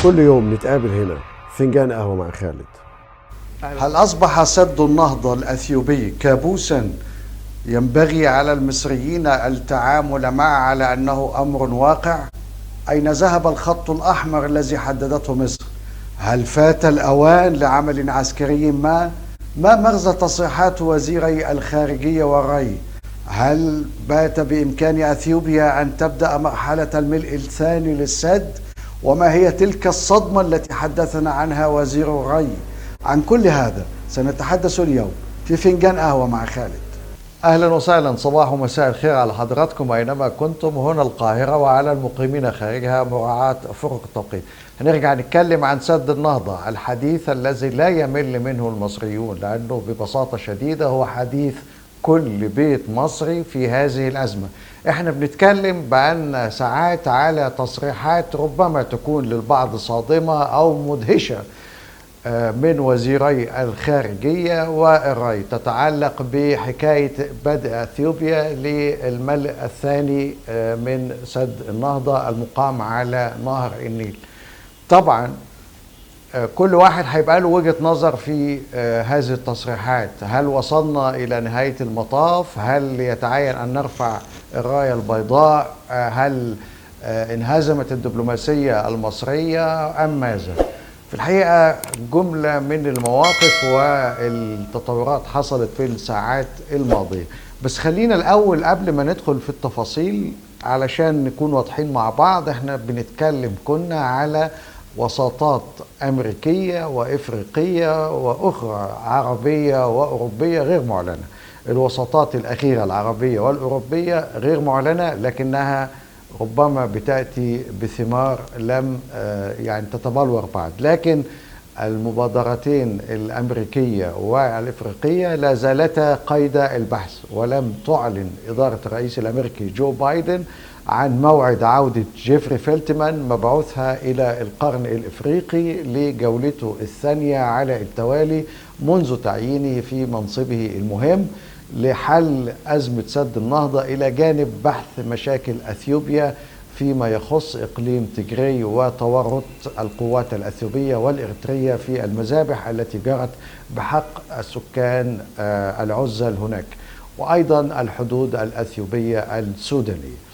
كل يوم نتقابل هنا فنجان قهوة مع خالد. هل أصبح سد النهضة الأثيوبي كابوسا ينبغي على المصريين التعامل معه على أنه أمر واقع؟ أين ذهب الخط الأحمر الذي حددته مصر؟ هل فات الأوان لعمل عسكري ما مغزى تصريحات وزيري الخارجية والري؟ هل بات بإمكان أثيوبيا أن تبدأ مرحلة الملء الثاني للسد؟ وما هي تلك الصدمة التي حدثنا عنها وزير الري؟ عن كل هذا سنتحدث اليوم في فنجان قهوة مع خالد. أهلا وسهلا، صباح ومساء الخير على حضراتكم أينما كنتم هنا القاهرة وعلى المقيمين خارجها مراعاة فرق التوقيت. هنرجع نتكلم عن سد النهضة الحديث الذي لا يمل منه المصريون، لأنه ببساطة شديدة هو حديث كل بيت مصري في هذه الأزمة. احنا بنتكلم بأن ساعات على تصريحات ربما تكون للبعض صادمة أو مدهشة من وزيري الخارجية والري، تتعلق بحكاية بدء أثيوبيا للملء الثاني من سد النهضة المقام على نهر النيل. طبعا كل واحد هيبقى له وجهة نظر في هذه التصريحات. هل وصلنا إلى نهاية المطاف؟ هل يتعين أن نرفع الراية البيضاء؟ هل انهزمت الدبلوماسية المصرية أم ماذا؟ في الحقيقة جملة من المواقف والتطورات حصلت في الساعات الماضية، بس خلينا الأول قبل ما ندخل في التفاصيل علشان نكون واضحين مع بعض. احنا بنتكلم كنا على وساطات أمريكية وإفريقية وأخرى عربية وأوروبية غير معلنة. الوساطات الأخيرة العربية والأوروبية غير معلنة، لكنها ربما بتأتي بثمار لم يعني تتبلور بعد، لكن المبادرتين الأمريكية والإفريقية لا زالتا قيد البحث، ولم تعلن إدارة الرئيس الأمريكي جو بايدن عن موعد عودة جيفري فيلتمان مبعوثها إلى القرن الإفريقي لجولته الثانية على التوالي منذ تعيينه في منصبه المهم لحل أزمة سد النهضة، إلى جانب بحث مشاكل أثيوبيا فيما يخص إقليم تيغراي وتورط القوات الأثيوبية والإريترية في المذابح التي جرت بحق السكان العزل هناك، وأيضا الحدود الأثيوبية السودانية.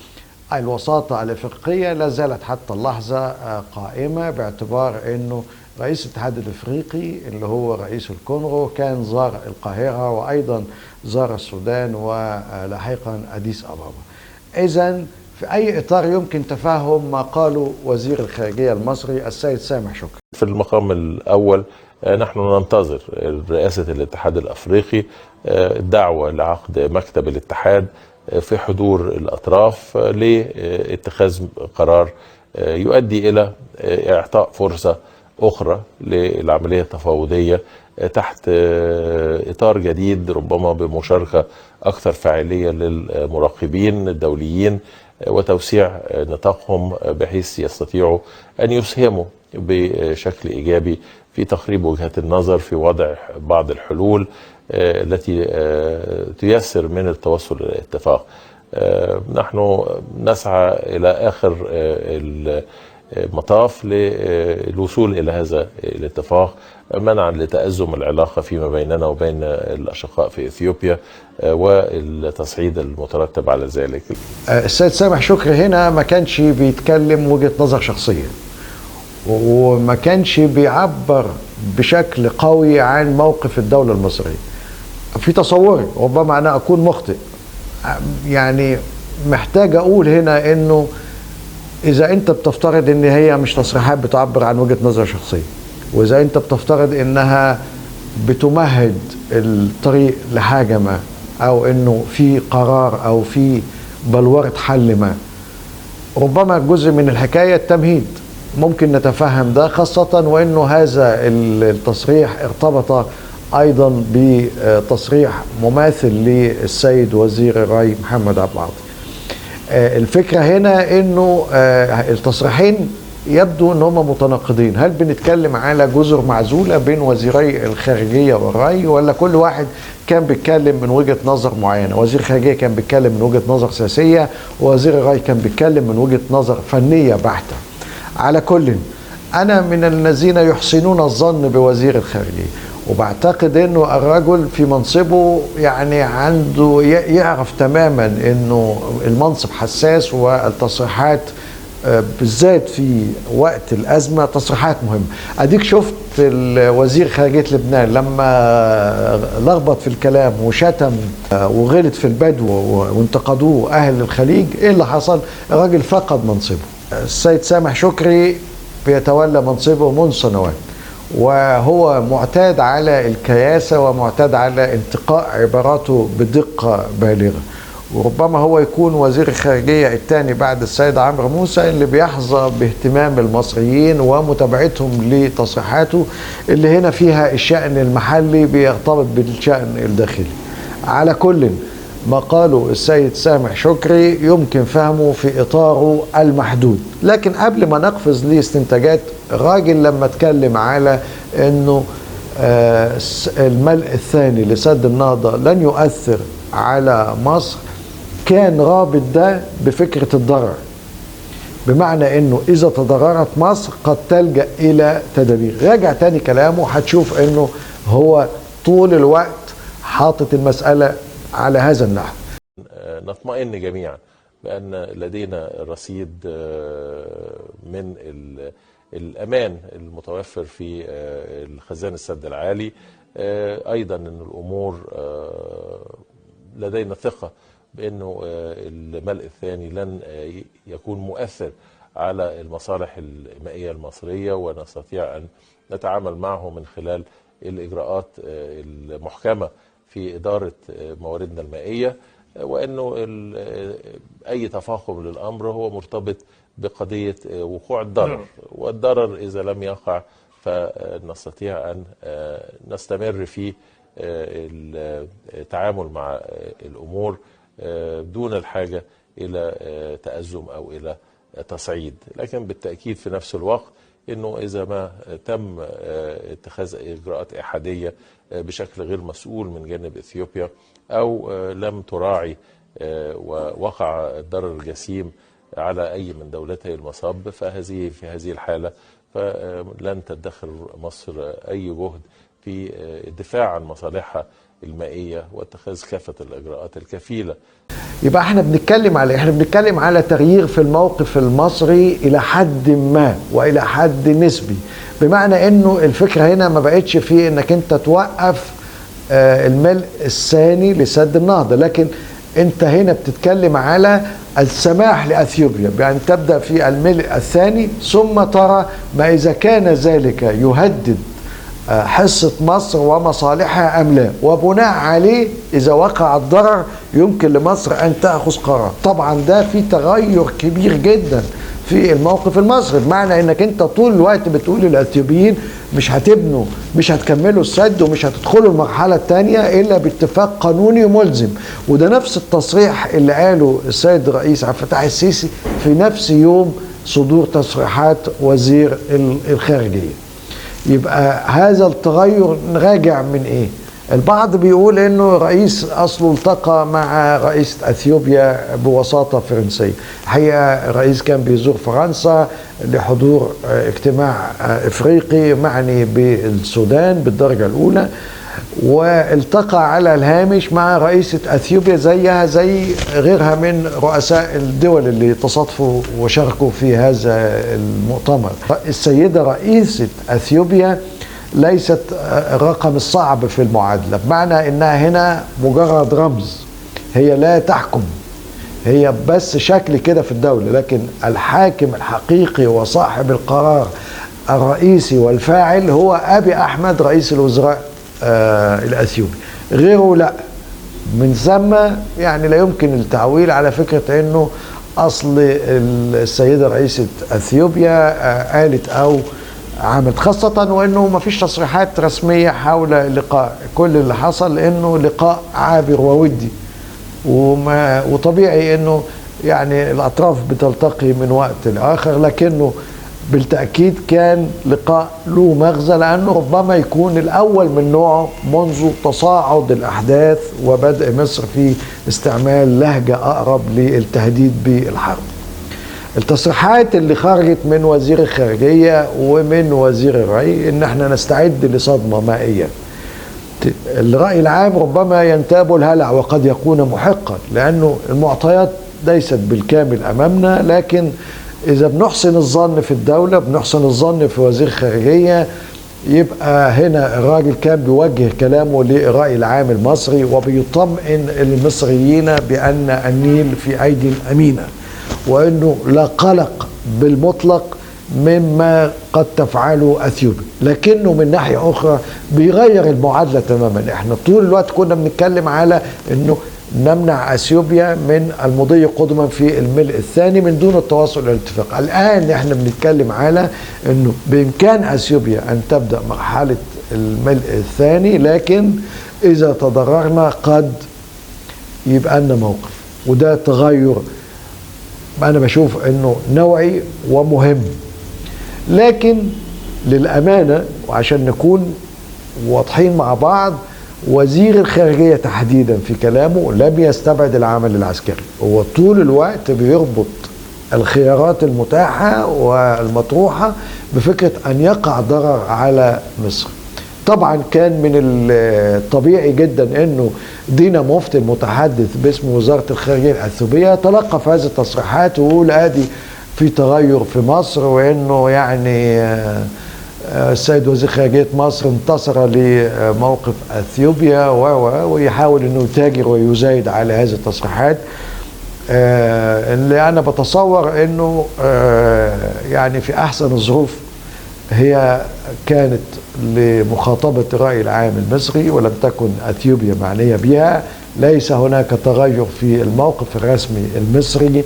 الوساطة الإفريقية لا زالت حتى اللحظة قائمة، باعتبار أنه رئيس الاتحاد الإفريقي اللي هو رئيس الكونغو كان زار القاهرة وأيضا زار السودان ولاحقا أديس أبابا. إذن في أي إطار يمكن تفهم ما قاله وزير الخارجية المصري السيد سامح شكري؟ في المقام الأول نحن ننتظر رئاسة الاتحاد الأفريقي الدعوة لعقد مكتب الاتحاد في حضور الأطراف لاتخاذ قرار يؤدي إلى إعطاء فرصة أخرى للعملية التفاوضية تحت إطار جديد، ربما بمشاركة أكثر فاعلية للمراقبين الدوليين وتوسيع نطاقهم بحيث يستطيعوا أن يسهموا بشكل إيجابي في تقريب وجهات النظر في وضع بعض الحلول التي تيسر من التوصل إلى الاتفاق. نحن نسعى إلى آخر المطاف للوصول إلى هذا الاتفاق منعا لتأزم العلاقة فيما بيننا وبين الأشقاء في إثيوبيا والتصعيد المترتب على ذلك. السيد سامح شكري هنا ما كانش بيتكلم وجهة نظر شخصية، وما كانش بيعبر بشكل قوي عن موقف الدولة المصرية. في تصوري ربما أنا أكون مخطئ، يعني محتاج أقول هنا إنه إذا أنت بتفترض إن هي مش تصريحات بتعبر عن وجهة نظر شخصية، وإذا أنت بتفترض إنها بتمهد الطريق لحاجة ما، أو إنه في قرار أو في بلورة حل ما، ربما جزء من الحكاية التمهيد. ممكن نتفهم ده، خاصة وإنه هذا التصريح ارتبط أيضا بتصريح مماثل للسيد وزير الري محمد عبد العاطي. الفكرة هنا إنه التصريحين يبدو ان هم متناقضين. هل بنتكلم على جزر معزولة بين وزيري الخارجية والري، ولا كل واحد كان بيتكلم من وجهة نظر معينة؟ وزير الخارجية كان بيتكلم من وجهة نظر سياسية، ووزير الري كان بيتكلم من وجهة نظر فنية بحتة. على كل أنا من الذين يحسنون الظن بوزير الخارجية، وبعتقد انه الرجل في منصبه يعني عنده يعرف تماما انه المنصب حساس، والتصريحات بالذات في وقت الأزمة تصريحات مهمة. أديك شفت وزير خارجية لبنان لما لخبط في الكلام وشتم وغلط في البدو وانتقدوه أهل الخليج، إيه اللي حصل؟ الراجل فقد منصبه. السيد سامح شكري بيتولى منصبه منذ سنوات، وهو معتاد على الكياسة ومعتاد على انتقاء عباراته بدقة بالغة، وربما هو يكون وزير الخارجية الثاني بعد السيد عمرو موسى اللي بيحظى باهتمام المصريين ومتابعتهم لتصريحاته اللي هنا فيها الشأن المحلي بيرتبط بالشأن الداخلي. على كل ما قاله السيد سامح شكري يمكن فهمه في إطاره المحدود، لكن قبل ما نقفز لاستنتاجات الراجل لما اتكلم على أنه الملء الثاني لسد النهضة لن يؤثر على مصر، كان رابط ده بفكرة الضرر، بمعنى انه اذا تضررت مصر قد تلجأ الى تدابير. راجع تاني كلامه هتشوف انه هو طول الوقت حاطط المسألة على هذا النحو. نطمئن جميعا بأن لدينا رصيد من الأمان المتوفر في الخزان السد العالي، أيضا أن الأمور لدينا ثقة بأنه الملء الثاني لن يكون مؤثر على المصالح المائية المصرية، ونستطيع أن نتعامل معه من خلال الإجراءات المحكمة في إدارة مواردنا المائية، وأنه أي تفاقم للأمر هو مرتبط بقضية وقوع الضرر، والضرر إذا لم يقع فنستطيع أن نستمر في التعامل مع الأمور دون الحاجة إلى تأزم أو إلى تصعيد. لكن بالتأكيد في نفس الوقت أنه إذا ما تم اتخاذ إجراءات إحادية بشكل غير مسؤول من جانب إثيوبيا، أو لم تراعي ووقع الضرر الجسيم على أي من دولتي المصب، في هذه الحالة فلن تدخر مصر أي جهد في الدفاع عن مصالحها المائية واتخاذ كافة الإجراءات الكفيلة. يبقى احنا بنتكلم على تغيير في الموقف المصري إلى حد ما وإلى حد نسبي، بمعنى انه الفكرة هنا ما بقتش في انك انت توقف الملء الثاني لسد النهضة، لكن انت هنا بتتكلم على السماح لأثيوبيا بأن تبدأ في الملء الثاني، ثم ترى ما إذا كان ذلك يهدد حصة مصر ومصالحها أم لا، وبناء عليه إذا وقع الضرر يمكن لمصر أن تأخذ قرار. طبعا ده في تغير كبير جدا في الموقف المصري، بمعنى انك انت طول الوقت بتقول للأثيوبيين مش هتكملوا السد ومش هتدخلوا المرحلة الثانية إلا باتفاق قانوني ملزم. وده نفس التصريح اللي قاله السيد الرئيس عبد الفتاح السيسي في نفس يوم صدور تصريحات وزير الخارجية. يبقى هذا التغير راجع من ايه؟ البعض بيقول انه رئيس اصله التقى مع رئيس اثيوبيا بوساطة فرنسية. الحقيقة الرئيس كان بيزور فرنسا لحضور اجتماع افريقي معني بالسودان بالدرجة الاولى، والتقى على الهامش مع رئيسة اثيوبيا زيها زي غيرها من رؤساء الدول اللي تصادفوا وشاركوا في هذا المؤتمر. السيدة رئيسة اثيوبيا ليست الرقم الصعب في المعادلة، بمعنى انها هنا مجرد رمز، هي لا تحكم، هي بس شكل كده في الدولة، لكن الحاكم الحقيقي وصاحب القرار الرئيسي والفاعل هو أبي أحمد رئيس الوزراء الأثيوبي، غيره لا. من ثم يعني لا يمكن التعويل على فكرة انه اصل السيدة رئيسة اثيوبيا قالت او عملت، خاصة وانه ما فيش تصريحات رسمية حول اللقاء، كل اللي حصل انه لقاء عابر وودي، وطبيعي انه يعني الاطراف بتلتقي من وقت لاخر، لكنه بالتأكيد كان لقاء له مغزى، لأنه ربما يكون الأول من نوعه منذ تصاعد الأحداث وبدء مصر في استعمال لهجة أقرب للتهديد بالحرب. التصريحات اللي خرجت من وزير الخارجية ومن وزير الري ان احنا نستعد لصدمة مائية. الرأي العام ربما ينتاب الهلع وقد يكون محقا، لأنه المعطيات ليست بالكامل أمامنا، لكن إذا بنحسن الظن في الدولة، بنحسن الظن في وزير الخارجية، يبقى هنا الراجل كان بيوجه كلامه للرأي العام المصري وبيطمئن المصريين بأن النيل في أيدي أمينة، وأنه لا قلق بالمطلق مما قد تفعله أثيوبيا. لكنه من ناحية أخرى بيغير المعادلة تماما. احنا طول الوقت كنا بنتكلم على أنه نمنع أثيوبيا من المضي قدما في الملء الثاني من دون التواصل والاتفاق. الآن احنا بنتكلم على أنه بإمكان أثيوبيا أن تبدأ مرحلة الملء الثاني، لكن إذا تضررنا قد يبقى لنا موقف. وده تغير أنا بشوف أنه نوعي ومهم. لكن للأمانة وعشان نكون واضحين مع بعض، وزير الخارجية تحديدا في كلامه لم يستبعد العمل العسكري. هو طول الوقت بيربط الخيارات المتاحة والمطروحة بفكرة أن يقع ضرر على مصر. طبعا كان من الطبيعي جدا أنه دينا مفتي المتحدث باسم وزارة الخارجية الأثيوبية يتلقف هذه التصريحات ويقول ادي في تغير في مصر، وانه يعني السيد وزير خارجية مصر انتصر لموقف اثيوبيا ويحاول انه يتاجر ويزايد على هذه التصريحات، اللي انا بتصور انه يعني في احسن الظروف هي كانت لمخاطبة الرأي العام المصري ولم تكن اثيوبيا معنية بها. ليس هناك تغير في الموقف الرسمي المصري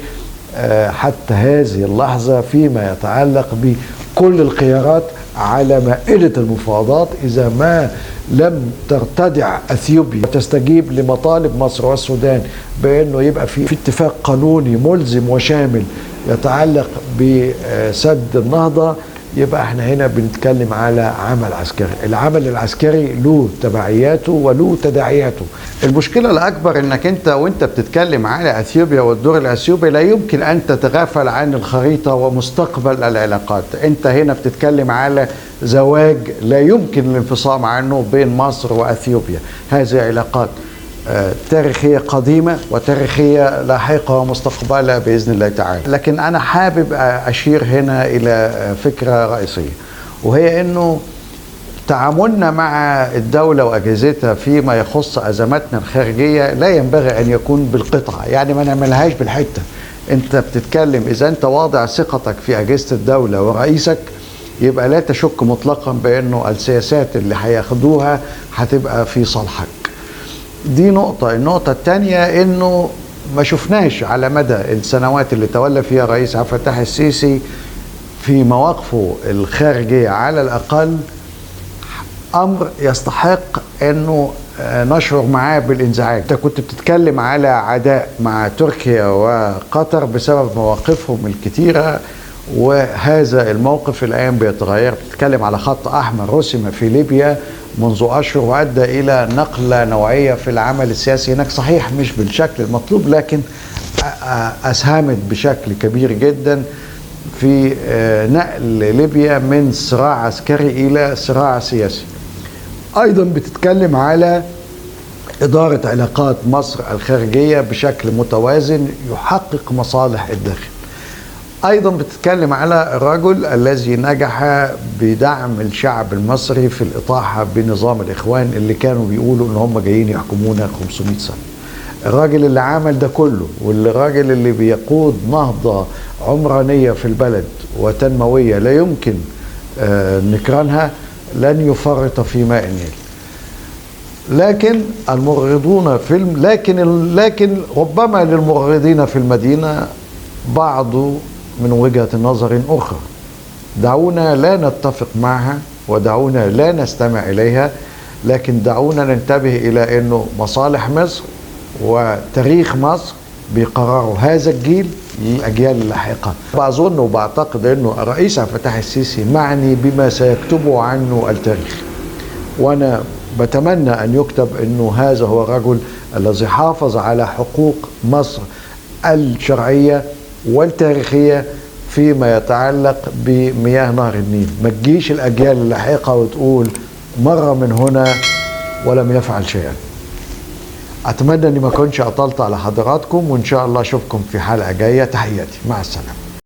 حتى هذه اللحظة فيما يتعلق بكل الخيارات على مائدة المفاوضات. إذا ما لم ترتدع أثيوبيا وتستجيب لمطالب مصر والسودان بأنه يبقى في اتفاق قانوني ملزم وشامل يتعلق بسد النهضة، يبقى احنا هنا بنتكلم على عمل عسكري. العمل العسكري له تبعياته وله تداعياته. المشكلة الأكبر أنك أنت وأنت بتتكلم على أثيوبيا والدور الأثيوبي لا يمكن أن تتغافل عن الخريطة ومستقبل العلاقات. أنت هنا بتتكلم على زواج لا يمكن الانفصام عنه بين مصر وأثيوبيا. هذه علاقات تاريخية قديمة وتاريخية لاحقة ومستقبلة بإذن الله تعالى. لكن أنا حابب أشير هنا إلى فكرة رئيسية، وهي أنه تعاملنا مع الدولة وأجهزتها فيما يخص أزماتنا الخارجية لا ينبغي أن يكون بالقطعة، يعني ما نعملهاش بالحتة. أنت بتتكلم إذا أنت واضع ثقتك في أجهزة الدولة ورئيسك، يبقى لا تشك مطلقا بأنه السياسات اللي هياخدوها هتبقى في صالحك. دي نقطة. النقطة الثانية أنه ما شفناش على مدى السنوات اللي تولى فيها الرئيس عبد الفتاح السيسي في مواقفه الخارجية على الأقل أمر يستحق أنه نشعر معاه بالانزعاج. أنت كنت بتتكلم على عداء مع تركيا وقطر بسبب مواقفهم الكتيرة، وهذا الموقف الآن بيتغير. بتتكلم على خط أحمر رسم في ليبيا منذ أشهر وأدى إلى نقلة نوعية في العمل السياسي هناك، صحيح مش بالشكل المطلوب لكن أسهمت بشكل كبير جدا في نقل ليبيا من صراع عسكري إلى صراع سياسي. أيضا بتتكلم على إدارة علاقات مصر الخارجية بشكل متوازن يحقق مصالح الداخل. أيضا بتتكلم على الرجل الذي نجح بدعم الشعب المصري في الإطاحة بنظام الإخوان اللي كانوا بيقولوا إن هم جايين يحكمونا 500 سنة. الراجل اللي عمل ده كله، والراجل اللي بيقود نهضة عمرانية في البلد وتنموية لا يمكن نكرانها، لن يفرط في ماء النيل. لكن المغرضون لكن ربما للمغرضين في المدينة بعض من وجهة نظر أخرى. دعونا لا نتفق معها ودعونا لا نستمع إليها، لكن دعونا ننتبه إلى أنه مصالح مصر وتاريخ مصر بقرار هذا الجيل الأجيال اللاحقة. بظن وبعتقد أنه الرئيس عبد الفتاح السيسي معني بما سيكتبه عنه التاريخ، وأنا بتمنى أن يكتب أنه هذا هو الرجل الذي حافظ على حقوق مصر الشرعية والتاريخية فيما يتعلق بمياه نهر النيل. ما تجيش الأجيال اللاحقة وتقول مر من هنا ولم يفعل شيئا. أتمنى أني ما كنتش أطلت على حضراتكم، وإن شاء الله أشوفكم في حلقة جاية. تحياتي، مع السلامة.